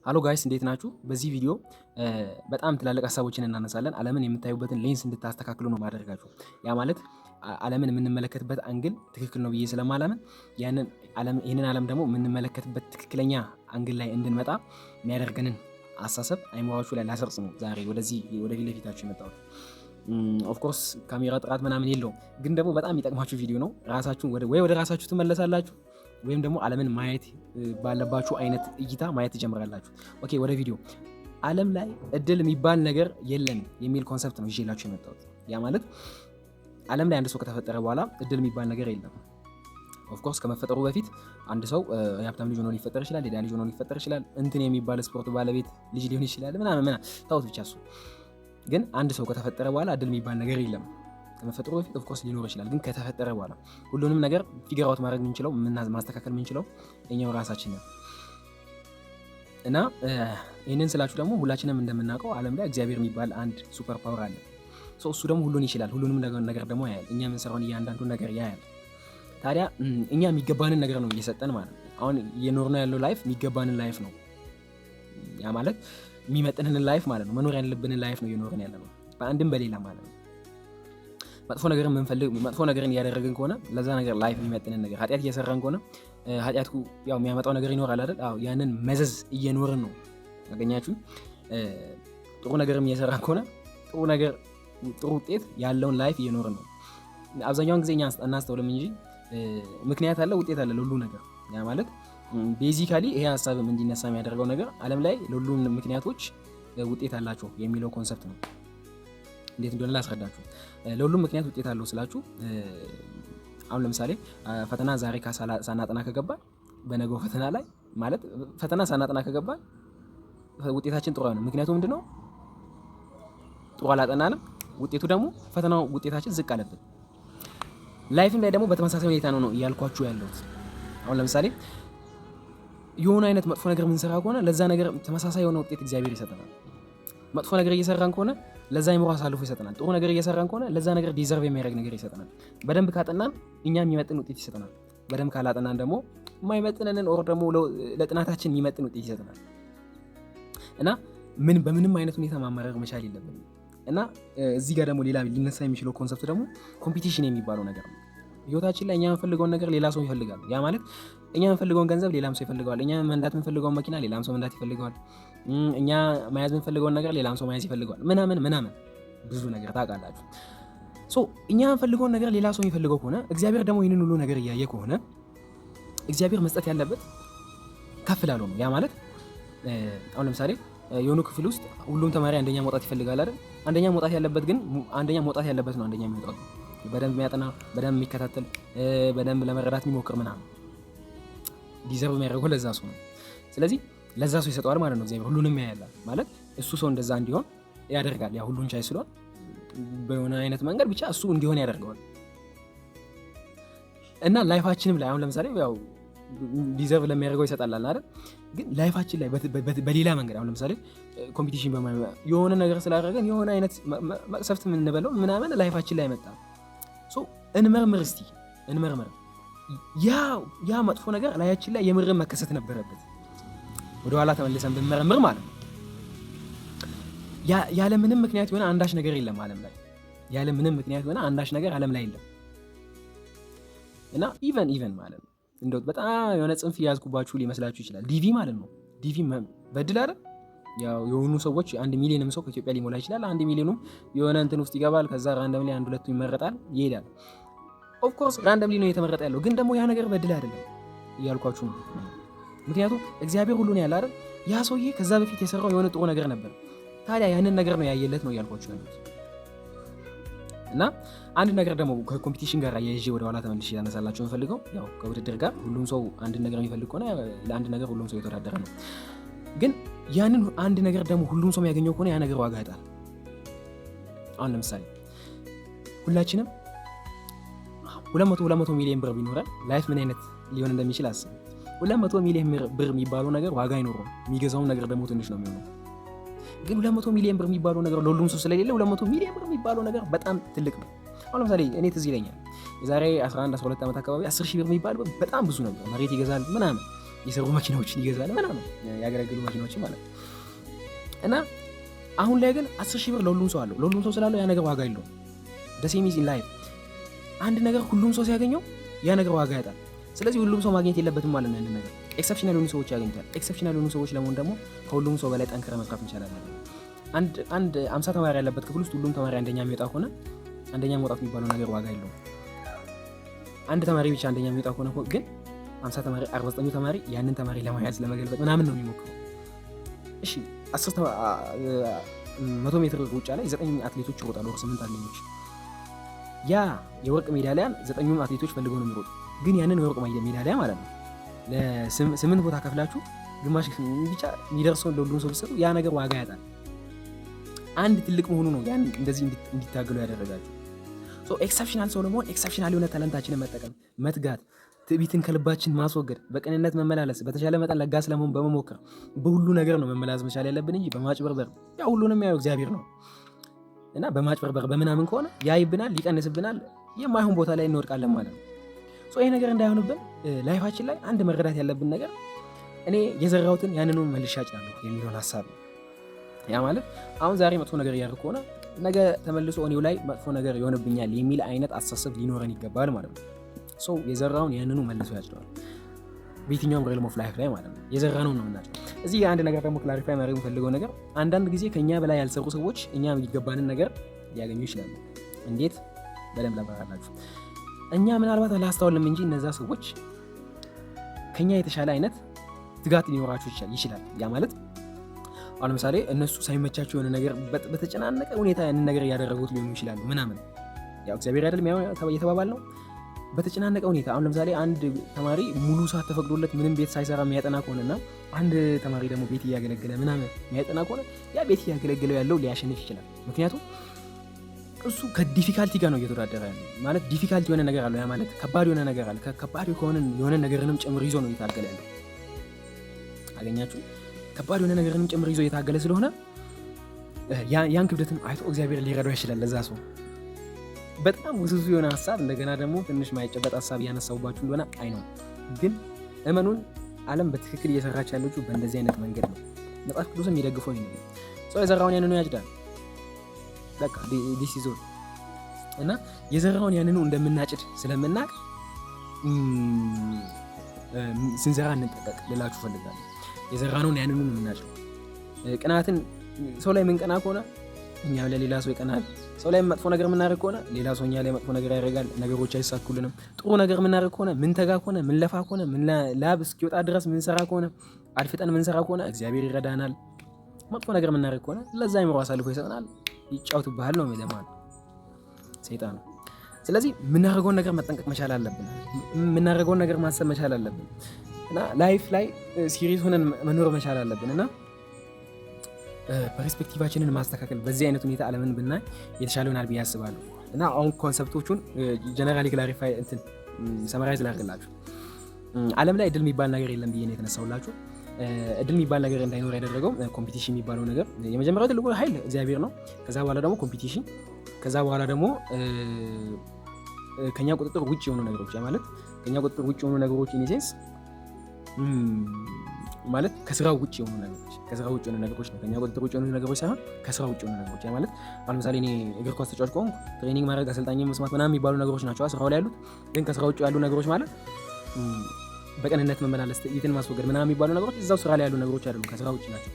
ሃሎ ጋይስ እንዴት ናችሁ? በዚህ ቪዲዮ በጣም ትላልቅ ሀሳቦችን እናነሳለን። ዓለምን የምታዩበትን ሌንስ እንድታስተካክሉ ነው ማደርጋችሁ። ያ ማለት ዓለምን የምንመለከትበት አንግል ትክክል ነው ብዬ ስለማላምን ይህንን ዓለም ደግሞ የምንመለከትበት ትክክለኛ አንግል ላይ እንድንመጣ የሚያደርገንን አሳሰብ አይምሯችሁ ላይ ላሰርጽ ነው ዛሬ ወደ ፊት ለፊታችሁ የመጣሁት። ኦፍኮርስ ካሜራ ጥራት ምናምን የለውም፣ ግን ደግሞ በጣም የሚጠቅማችሁ ቪዲዮ ነው። ራሳችሁን ወደ ራሳችሁ ትመለሳላችሁ ወይም ደግሞ ዓለምን ማየት ባለባችሁ አይነት እይታ ማየት ትጀምራላችሁ። ኦኬ ወደ ቪዲዮ። ዓለም ላይ እድል የሚባል ነገር የለም የሚል ኮንሰፕት ነው ይዤላችሁ የመጣሁት። ያ ማለት ዓለም ላይ አንድ ሰው ከተፈጠረ በኋላ እድል የሚባል ነገር የለም። ኦፍኮርስ ከመፈጠሩ በፊት አንድ ሰው የሀብታም ልጅ ሆኖ ሊፈጠር ይችላል፣ የድሃ ልጅ ሆኖ ሊፈጠር ይችላል፣ እንትን የሚባል ስፖርት ባለቤት ልጅ ሊሆን ይችላል ምናምን ታውት ብቻ እሱ። ግን አንድ ሰው ከተፈጠረ በኋላ እድል የሚባል ነገር የለም። ከመፈጠሩ በፊት ኦፍኮርስ ሊኖር ይችላል፣ ግን ከተፈጠረ በኋላ ሁሉንም ነገር ፊገር አውት ማድረግ የምንችለው ማስተካከል የምንችለው እኛው ራሳችን ነው። እና ይህንን ስላችሁ ደግሞ ሁላችንም እንደምናውቀው ዓለም ላይ እግዚአብሔር የሚባል አንድ ሱፐር ፓወር አለ። እሱ ደግሞ ሁሉን ይችላል፣ ሁሉንም ነገር ደግሞ ያያል። እኛ የምንሰራውን እያንዳንዱን ነገር ያያል። ታዲያ እኛ የሚገባንን ነገር ነው እየሰጠን ማለት ነው። አሁን እየኖርነው ያለው ላይፍ የሚገባንን ላይፍ ነው። ያ ማለት የሚመጥንንን ላይፍ ማለት ነው። መኖር ያለብንን ላይፍ ነው እየኖርን ያለ ነው፣ በአንድም በሌላ ማለት ነው። መጥፎ ነገርን እያደረግን ከሆነ ለዛ ነገር ላይፍ የሚመጥንን ነገር፣ ኃጢአት እየሰራን ከሆነ ኃጢአቱ ያው የሚያመጣው ነገር ይኖራል አይደል? አዎ፣ ያንን መዘዝ እየኖርን ነው። ያገኛችሁ ጥሩ ነገርም እየሰራን ከሆነ ጥሩ ውጤት ያለውን ላይፍ እየኖርን ነው። አብዛኛውን ጊዜ እኛ እናስተውልም እንጂ ምክንያት አለ፣ ውጤት አለ ለሁሉ ነገር። ያ ማለት ቤዚካሊ ይሄ ሀሳብም እንዲነሳ የሚያደርገው ነገር ዓለም ላይ ለሁሉ ምክንያቶች ውጤት አላቸው የሚለው ኮንሰፕት ነው። እንዴት እንደሆነ ላስረዳችሁ። ለሁሉም ምክንያት ውጤት አለው ስላችሁ፣ አሁን ለምሳሌ ፈተና ዛሬ ሳናጠና ከገባ በነገው ፈተና ላይ ማለት ፈተና ሳናጠና ከገባ ውጤታችን ጥሩ ነው። ምክንያቱ ምንድነው? ጥሩ አላጠናንም። ውጤቱ ደግሞ ፈተናው ውጤታችን ዝቅ አለብን። ላይፍም ላይ ደግሞ በተመሳሳይ ሁኔታ ነው እያልኳችሁ ያለሁት። አሁን ለምሳሌ የሆነ አይነት መጥፎ ነገር የምንሰራ ከሆነ ለዛ ነገር ተመሳሳይ የሆነ ውጤት እግዚአብሔር ይሰጠናል። መጥፎ ነገር እየሰራን ከሆነ ለዛ አይምሮ አሳልፎ ይሰጠናል። ጥሩ ነገር እየሰራን ከሆነ ለዛ ነገር ዲዘርቭ የሚያደርግ ነገር ይሰጠናል። በደንብ ካጠናን እኛ የሚመጥን ውጤት ይሰጠናል። በደንብ ካላጠናን ደግሞ የማይመጥነንን ኦር ደግሞ ለጥናታችን የሚመጥን ውጤት ይሰጠናል። እና በምንም አይነት ሁኔታ ማማረር መቻል የለብንም። እና እዚህ ጋር ደግሞ ሌላ ሊነሳ የሚችለው ኮንሰፕት ደግሞ ኮምፒቲሽን የሚባለው ነገር ነው። ህይወታችን ላይ እኛ የምንፈልገውን ነገር ሌላ ሰው ይፈልጋል። ያ ማለት እኛ የምንፈልገውን ገንዘብ ሌላም ሰው ይፈልገዋል። እኛ መንዳት የምንፈልገውን መኪና ሌላም ሰው መንዳት ይፈልገዋል። እኛ መያዝ የምንፈልገውን ነገር ሌላም ሰው መያዝ ይፈልገዋል። ምናምን ብዙ ነገር ታውቃላችሁ። እኛ የምንፈልገውን ነገር ሌላ ሰው የሚፈልገው ከሆነ እግዚአብሔር ደግሞ ይህንን ሁሉ ነገር እያየ ከሆነ እግዚአብሔር መስጠት ያለበት ከፍ ላለው ነው። ያ ማለት አሁን ለምሳሌ የሆኑ ክፍል ውስጥ ሁሉም ተማሪ አንደኛ መውጣት ይፈልጋል አይደል? አንደኛ መውጣት ያለበት ነው አንደኛ የሚወጣው በደንብ የሚያጠና፣ በደንብ የሚከታተል፣ በደንብ ለመረዳት የሚሞክር ምናምን ዲዘርቭ የሚያደርገው ለዛ ሰው ነው። ስለዚህ ለዛ ሰው ይሰጠዋል ማለት ነው። እግዚአብሔር ሁሉንም ያያል ማለት እሱ ሰው እንደዛ እንዲሆን ያደርጋል። ያ ሁሉን ቻይ ስለሆነ በሆነ አይነት መንገድ ብቻ እሱ እንዲሆን ያደርገዋል። እና ላይፋችንም ላይ አሁን ለምሳሌ ያው ዲዘርቭ ለሚያደርገው ይሰጣል አይደል? ግን ላይፋችን ላይ በሌላ መንገድ አሁን ለምሳሌ ኮምፒቲሽን የሆነ ነገር ስላደረገን የሆነ አይነት መቅሰፍት የምንበለው ምናምን ላይፋችን ላይ መጣ። እንመርምር። ያ መጥፎ ነገር ላያችን ላይ የምርም መከሰት ነበረበት። ወደኋላ ተመልሰን ብንመረምር ማለት ነው። ያለ ምንም ምክንያት የሆነ አንዳች ነገር የለም ዓለም ላይ። ያለ ምንም ምክንያት የሆነ አንዳች ነገር ዓለም ላይ የለም። እና ኢቨን ማለት ነው እንደው በጣም የሆነ ጽንፍ ያዝኩባችሁ ሊመስላችሁ ይችላል። ዲቪ ማለት ነው። ዲቪ በድል አይደል? ያው የሆኑ ሰዎች 1 ሚሊዮንም ሰው ከኢትዮጵያ ሊሞላ ይችላል። 1 ሚሊዮኑም የሆነ እንትን ውስጥ ይገባል። ከዛ ራንደምሊ 1-2 ይመረጣል፣ ይሄዳል። ኦፍ ኮርስ ራንደምሊ ነው የተመረጠ ያለው፣ ግን ደግሞ ያ ነገር በድል አይደለም እያልኳችሁ ነው። ምክንያቱም እግዚአብሔር ሁሉን ያለ አይደል? ያ ሰውዬ ከዛ በፊት የሰራው የሆነ ጥሩ ነገር ነበር። ታዲያ ያንን ነገር ነው ያየለት ነው እያልኳችሁ ያሉት። እና አንድ ነገር ደግሞ ከኮምፒቲሽን ጋር አያይዤ ወደ ኋላ ተመልሼ ያነሳላችሁ የምፈልገው ያው ከውድድር ጋር ሁሉም ሰው አንድ ነገር የሚፈልግ ከሆነ ለአንድ ነገር ሁሉም ሰው የተወዳደረ ነው። ግን ያንን አንድ ነገር ደግሞ ሁሉም ሰው የሚያገኘው ከሆነ ያ ነገር ዋጋ ያጣል። አሁን ለምሳሌ ሁላችንም 200 ሚሊዮን ብር ቢኖረን ላይፍ ምን አይነት ሊሆን እንደሚችል አስብ። 200 ሚሊዮን ብር የሚባለው ነገር ዋጋ አይኖረውም። የሚገዛውን ነገር ደግሞ ትንሽ ነው የሚሆነው። ግን 200 ሚሊዮን ብር የሚባለው ነገር ለሁሉም ሰው ስለሌለ 200 ሚሊዮን ብር የሚባለው ነገር በጣም ትልቅ ነው። አሁን ለምሳሌ እኔ ትዝ ይለኛል የዛሬ 11-12 ዓመት አካባቢ 10,000 ብር የሚባል በጣም ብዙ ነበር። መሬት ይገዛል ምናምን። የሰሩ መኪናዎችን ይገዛል ምናምን ያገለግሉ መኪናዎችን ማለት ነው። እና አሁን ላይ ግን 10,000 ብር ለሁሉም ሰው አለው። ለሁሉም ሰው ስላለው ያ ነገር ዋጋ የለውም። ደሴም ኢዝ ኢን ላይፍ። አንድ ነገር ሁሉም ሰው ሲያገኘው ያ ነገር ዋጋ ያጣል። ስለዚህ ሁሉም ሰው ማግኘት የለበትም ማለት ነው። ያንን ነገር ኤክሰፕሽናል የሆኑ ሰዎች ያገኙታል። ኤክሰፕሽናል የሆኑ ሰዎች ለመሆን ደግሞ ከሁሉም ሰው በላይ ጠንክረህ መስራት መቻል አለብህ። አንድ 50 ተማሪ ያለበት ክፍል ውስጥ ሁሉም ተማሪ አንደኛ የሚወጣ ከሆነ አንደኛ መውጣት የሚባለው ነገር ዋጋ የለውም። አንድ ተማሪ ብቻ አንደኛ የሚወጣ ከሆነ ግን 50 ተማሪ 49 ተማሪ ያንን ተማሪ ለመያዝ ለመገልበጥ ምናምን ነው የሚሞክረው። እሺ 100 ሜትር ሩጫ ላይ 9 አትሌቶች ይሮጣሉ፣ 8 አትሌቶች። ያ የወርቅ ሜዳሊያን 9ኙም አትሌቶች ፈልገው ነው የሚሮጡ። ግን ያንን የወርቅ ሜዳሊያ ማለት ነው ለ8 ቦታ ከፍላችሁ ግማሽ ብቻ የሚደርሰውን ለሁሉም ሰው ብትሰጡ ያ ነገር ዋጋ ያጣል። አንድ ትልቅ መሆኑ ነው ያን እንደዚህ እንዲታገሉ ያደረጋችሁ። ኤክሰፕሽናል ሰው ለመሆን ኤክሰፕሽናል የሆነ ታለንታችንን መጠቀም፣ መትጋት፣ ትዕቢትን ከልባችን ማስወገድ፣ በቅንነት መመላለስ፣ በተሻለ መጠን ለጋስ ለመሆን በመሞከር በሁሉ ነገር ነው መመላለስ መቻል ያለብን እንጂ በማጭበርበር ያ ሁሉንም ያው እግዚአብሔር ነው እና በማጭበርበር በምናምን ከሆነ ያይብናል፣ ይቀንስብናል፣ የማይሆን ቦታ ላይ እንወድቃለን ማለት ነው። ይሄ ነገር እንዳይሆንብን ላይፋችን ላይ አንድ መረዳት ያለብን ነገር እኔ የዘራሁትን ያንኑ መልሼ አጭዳለሁ የሚለውን ሀሳብ ነው። ያ ማለት አሁን ዛሬ መጥፎ ነገር እያደረኩ ከሆነ ነገ ተመልሶ እኔው ላይ መጥፎ ነገር ይሆንብኛል የሚል አይነት አስተሳሰብ ሊኖረን ይገባል ማለት ነው። የዘራውን ያንኑ መልሶ ያጭደዋል በየትኛውም ሪልም ኦፍ ላይፍ ላይ ማለት ነው። የዘራነውን ነው የምናጭደው። እዚህ አንድ ነገር ደግሞ ክላሪፋይ ማድረግ የምፈልገው ነገር አንዳንድ ጊዜ ከኛ በላይ ያልሰሩ ሰዎች እኛ የሚገባንን ነገር ሊያገኙ ይችላሉ። እንዴት? በደንብ ላብራራላችሁ። እኛ ምናልባት አላስተዋልንም እንጂ እነዛ ሰዎች ከኛ የተሻለ አይነት ትጋት ሊኖራቸው ይችላል። ያ ማለት አሁን ለምሳሌ እነሱ ሳይመቻቸው የሆነ ነገር በተጨናነቀ ሁኔታ ያንን ነገር እያደረጉት ሊሆኑ ይችላሉ ምናምን። ያው እግዚአብሔር አይደለም የተባባል ነው። በተጨናነቀ ሁኔታ አሁን ለምሳሌ አንድ ተማሪ ሙሉ ሰዓት ተፈቅዶለት ምንም ቤት ሳይሰራ የሚያጠና ከሆነና አንድ ተማሪ ደግሞ ቤት እያገለገለ ምናምን የሚያጠና ከሆነ ያ ቤት እያገለገለው ያለው ሊያሸንፍ ይችላል። ምክንያቱም እሱ ከዲፊካልቲ ጋር ነው እየተወዳደረ ያለው። ማለት ዲፊካልቲ የሆነ ነገር አለው። ያ ማለት ከባድ የሆነ ነገር አለ። ከባድ የሆነ ነገርንም ጭምር ይዞ ነው እየታገለ ያለው። አገኛችሁ? ከባድ የሆነ ነገርንም ጭምር ይዞ እየታገለ ስለሆነ ያን ክብደትን አይቶ እግዚአብሔር ሊረዳው ይችላል ለዛ ሰው። በጣም ውስብስብ የሆነ ሀሳብ እንደገና ደግሞ ትንሽ ማይጨበጥ ሀሳብ እያነሳሁባችሁ እንደሆነ አይ ነው፣ ግን እመኑን ዓለም በትክክል እየሰራች ያለችው በእንደዚህ አይነት መንገድ ነው። መጽሐፍ ቅዱስም የሚደግፈው ነው። ሰው የዘራውን ያንኑ ያጭዳል። በቃ ዲስ ኢዝ ኦል። እና የዘራውን ያንኑ እንደምናጭድ ስለምናቅ ስንዘራ እንጠቀቅ ልላችሁ ፈልጋለሁ። የዘራነውን ያንኑ ነው የምናጭደው። ቅናትን ሰው ላይ የምንቀና ከሆነ እኛ ለሌላ ሰው ይቀናል። ሰው ላይ መጥፎ ነገር የምናደርግ ከሆነ ሌላ ሰው እኛ ላይ መጥፎ ነገር ያደርጋል። ነገሮች አይሳኩልንም። ጥሩ ነገር የምናደርግ ከሆነ ምንተጋ ከሆነ ምንለፋ ከሆነ ላብ እስኪወጣ ድረስ ምንሰራ ከሆነ አድፍጠን ምንሰራ ከሆነ እግዚአብሔር ይረዳናል። መጥፎ ነገር የምናደርግ ከሆነ ለዛ ይምሮ አሳልፎ ይሰጠናል። ይጫወቱብሃል ነው የሚለማል ሰይጣን ነው። ስለዚህ የምናደርገውን ነገር መጠንቀቅ መቻል አለብን። የምናደርገውን ነገር ማሰብ መቻል አለብን እና ላይፍ ላይ ሲሪየስ ሆነን መኖር መቻል አለብን እና ፐርስፔክቲቫችንን ማስተካከል በዚህ አይነት ሁኔታ ዓለምን ብናይ የተሻለ ይሆናል ብዬ አስባለሁ። እና አሁን ኮንሰፕቶቹን ጀነራሊ ክላሪፋይ ሰመራይዝ ላድርግላችሁ። ዓለም ላይ እድል የሚባል ነገር የለም ብዬ ነው የተነሳሁላችሁ። እድል የሚባል ነገር እንዳይኖር ያደረገው ኮምፒቲሽን የሚባለው ነገር የመጀመሪያው ትልቁ ኃይል እግዚአብሔር ነው። ከዛ በኋላ ደግሞ ኮምፒቲሽን፣ ከዛ በኋላ ደግሞ ከኛ ቁጥጥር ውጭ የሆኑ ነገሮች ማለት ከኛ ቁጥጥር ውጭ የሆኑ ነገሮች ኢንሴንስ ማለት ከስራው ውጭ የሆኑ ነገሮች ነው። ከኛ ቁጥጥር ውጭ የሆኑ ነገሮች ሳይሆን ከስራው ውጭ የሆኑ ነገሮች ማለት አሁን ለምሳሌ እኔ እግር ኳስ ተጫዋች ከሆንኩ ትሬኒንግ ማድረግ፣ አሰልጣኝ መስማት ምናምን የሚባሉ ነገሮች ናቸው ስራው ላይ ያሉት። ግን ከስራው ውጭ ያሉ ነገሮች ማለት በቀንነት መመላለስ፣ ትዕቢትን ማስወገድ ምናምን የሚባሉ ነገሮች እዛው ስራ ላይ ያሉ ነገሮች አይደሉም፣ ከስራ ውጭ ናቸው።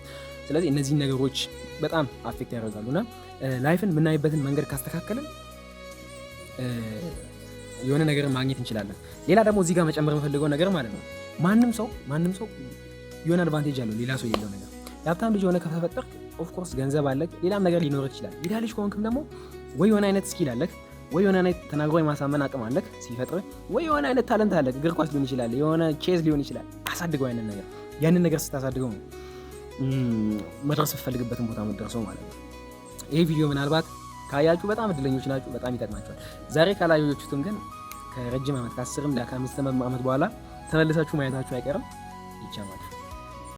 ስለዚህ እነዚህን ነገሮች በጣም አፌክት ያደርጋሉና ላይፍን የምናይበትን መንገድ ካስተካከልን የሆነ ነገር ማግኘት እንችላለን። ሌላ ደግሞ እዚህ ጋር መጨመር የምፈልገው ነገር ማለት ነው ማንም ሰው የሆነ አድቫንቴጅ አለው ሌላ ሰው የሌለው ነገር። የሀብታም ልጅ የሆነ ከተፈጠርክ ኦፍኮርስ ገንዘብ አለክ፣ ሌላም ነገር ሊኖር ይችላል። የድሃ ልጅ ከሆንክም ደግሞ ወይ የሆነ አይነት ስኪል አለክ፣ ወይ የሆነ አይነት ተናግሮ የማሳመን አቅም አለክ ሲፈጥር፣ ወይ የሆነ አይነት ታለንት አለክ። እግር ኳስ ሊሆን ይችላል፣ የሆነ ቼዝ ሊሆን ይችላል። አሳድገው ያንን ነገር ስታሳድገው ነው መድረስ ስትፈልግበትን ቦታ መድረሰው ማለት ነው። ይሄ ቪዲዮ ምናልባት ካያችሁ በጣም እድለኞች ናችሁ፣ በጣም ይጠቅማችኋል። ዛሬ ካላያችሁትም ግን ከረጅም ዓመት ከ10 ም ከ15 ዓመት በኋላ ተመልሳችሁ ማየታችሁ አይቀርም። ይቻላል።